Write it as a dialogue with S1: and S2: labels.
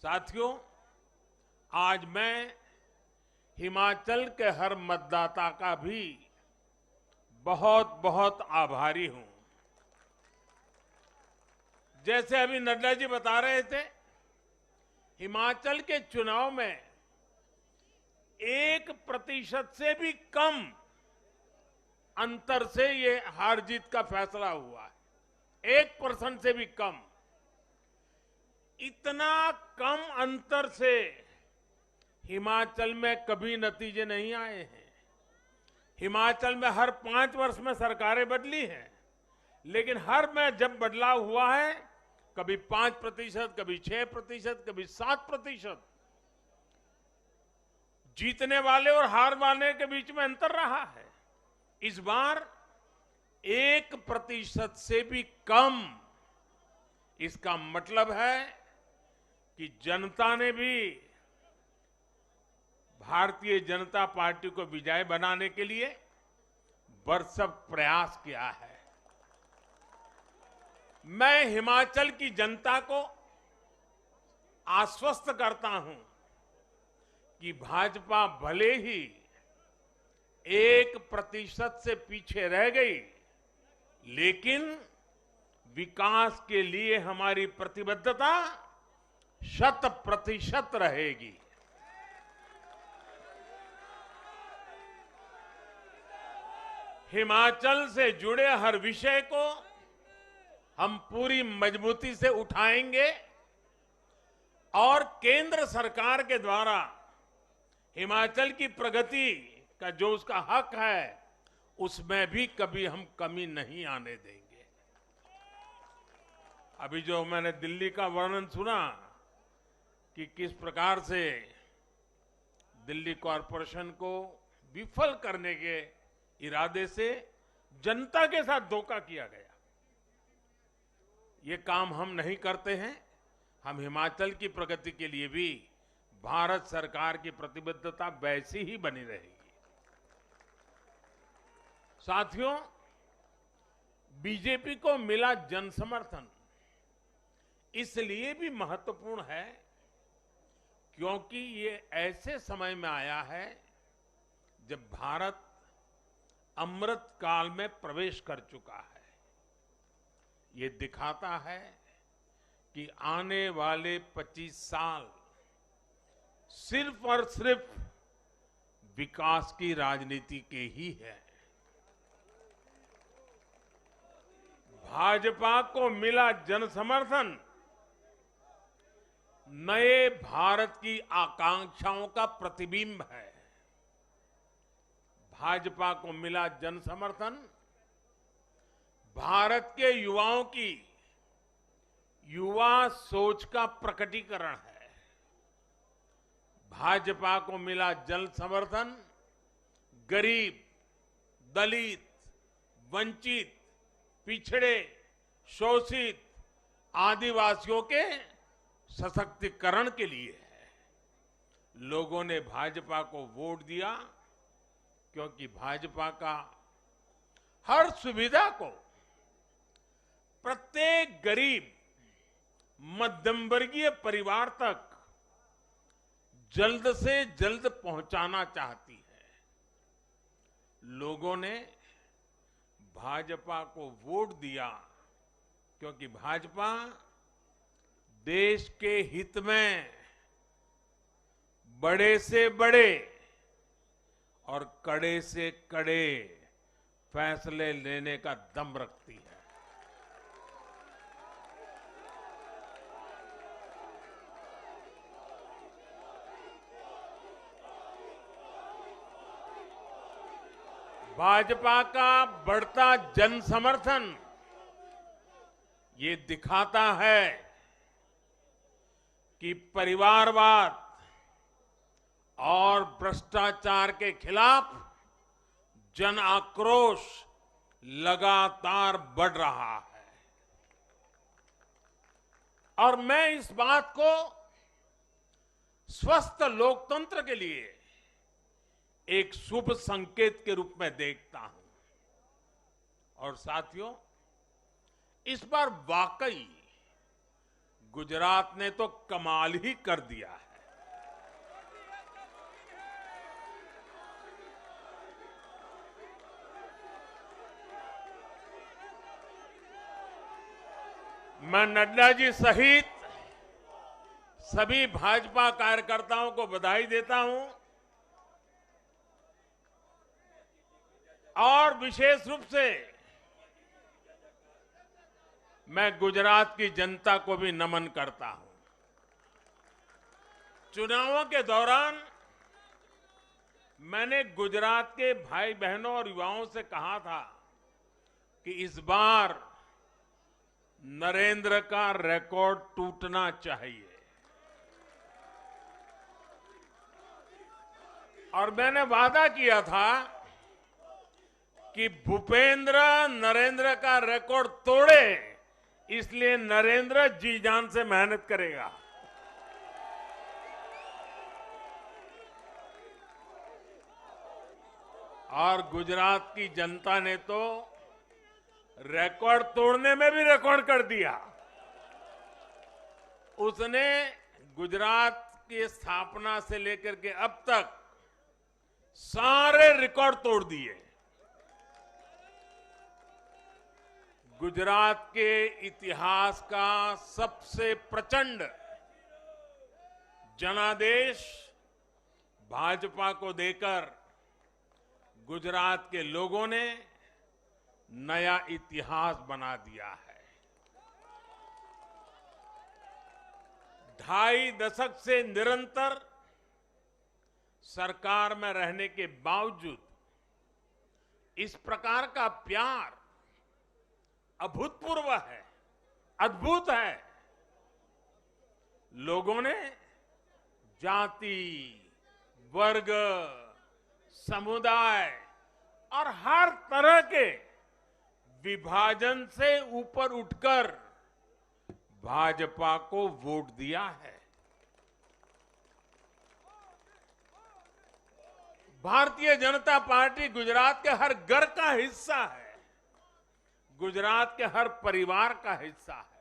S1: साथियों, आज मैं हिमाचल के हर मतदाता का भी बहुत बहुत आभारी हूं। जैसे अभी नड्डा जी बता रहे थे, हिमाचल के चुनाव में 1% से भी कम अंतर से ये हार जीत का फैसला हुआ है। 1% से भी कम। इतना कम अंतर से हिमाचल में कभी नतीजे नहीं आए हैं। हिमाचल में हर 5 वर्ष में सरकारें बदली हैं, लेकिन हर में जब बदलाव हुआ है, कभी 5%, कभी 6%, कभी 7%। जीतने वाले और हार वाले के बीच में अंतर रहा है। इस बार 1% से भी कम। इसका मतलब है कि जनता ने भी भारतीय जनता पार्टी को विजयी बनाने के लिए भरसक प्रयास किया है। मैं हिमाचल की जनता को आश्वस्त करता हूं कि भाजपा भले ही 1% से पीछे रह गई, लेकिन विकास के लिए हमारी प्रतिबद्धता 100% रहेगी। हिमाचल से जुड़े हर विषय को हम पूरी मजबूती से उठाएंगे और केंद्र सरकार के द्वारा हिमाचल की प्रगति का जो उसका हक है, उसमें भी कभी हम कमी नहीं आने देंगे। अभी जो मैंने दिल्ली का वर्णन सुना कि किस प्रकार से दिल्ली कॉरपोरेशन को विफल करने के इरादे से जनता के साथ धोखा किया गया, ये काम हम नहीं करते हैं। हम हिमाचल की प्रगति के लिए भी भारत सरकार की प्रतिबद्धता वैसी ही बनी रहेगी। साथियों, बीजेपी को मिला जन समर्थन इसलिए भी महत्वपूर्ण है क्योंकि ये ऐसे समय में आया है जब भारत अमृत काल में प्रवेश कर चुका है। ये दिखाता है कि आने वाले 25 साल सिर्फ और सिर्फ विकास की राजनीति के ही है। भाजपा को मिला जन समर्थन नए भारत की आकांक्षाओं का प्रतिबिंब है। भाजपा को मिला जन समर्थन भारत के युवाओं की युवा सोच का प्रकटीकरण है। भाजपा को मिला जन समर्थन गरीब, दलित, वंचित, पिछड़े, शोषित, आदिवासियों के सशक्तिकरण के लिए है। लोगों ने भाजपा को वोट दिया क्योंकि भाजपा का हर सुविधा को प्रत्येक गरीब, मध्यम वर्गीय परिवार तक जल्द से जल्द पहुंचाना चाहती है। लोगों ने भाजपा को वोट दिया क्योंकि भाजपा देश के हित में बड़े से बड़े और कड़े से कड़े फैसले लेने का दम रखती है। भाजपा का बढ़ता जन समर्थन ये दिखाता है कि परिवारवाद और भ्रष्टाचार के खिलाफ जन आक्रोश लगातार बढ़ रहा है। और मैं इस बात को स्वस्थ लोकतंत्र के लिए एक शुभ संकेत के रूप में देखता हूं। और साथियों, इस बार वाकई गुजरात ने तो कमाल ही कर दिया है। मैं नड्डा जी सहित सभी भाजपा कार्यकर्ताओं को बधाई देता हूं और विशेष रूप से मैं गुजरात की जनता को भी नमन करता हूं। चुनावों के दौरान मैंने गुजरात के भाई बहनों और युवाओं से कहा था कि इस बार नरेंद्र का रिकॉर्ड टूटना चाहिए और मैंने वादा किया था कि भूपेंद्र नरेंद्र का रिकॉर्ड तोड़े, इसलिए नरेंद्र जी जान से मेहनत करेगा। और गुजरात की जनता ने तो रिकॉर्ड तोड़ने में भी रिकॉर्ड कर दिया। उसने गुजरात की स्थापना से लेकर के अब तक सारे रिकॉर्ड तोड़ दिए। गुजरात के इतिहास का सबसे प्रचंड जनादेश भाजपा को देकर गुजरात के लोगों ने नया इतिहास बना दिया है। 2.5 दशक से निरंतर सरकार में रहने के बावजूद इस प्रकार का प्यार अभूतपूर्व है, अद्भुत है। लोगों ने जाति, वर्ग, समुदाय और हर तरह के विभाजन से ऊपर उठकर भाजपा को वोट दिया है। भारतीय जनता पार्टी गुजरात के हर घर का हिस्सा है, गुजरात के हर परिवार का हिस्सा है।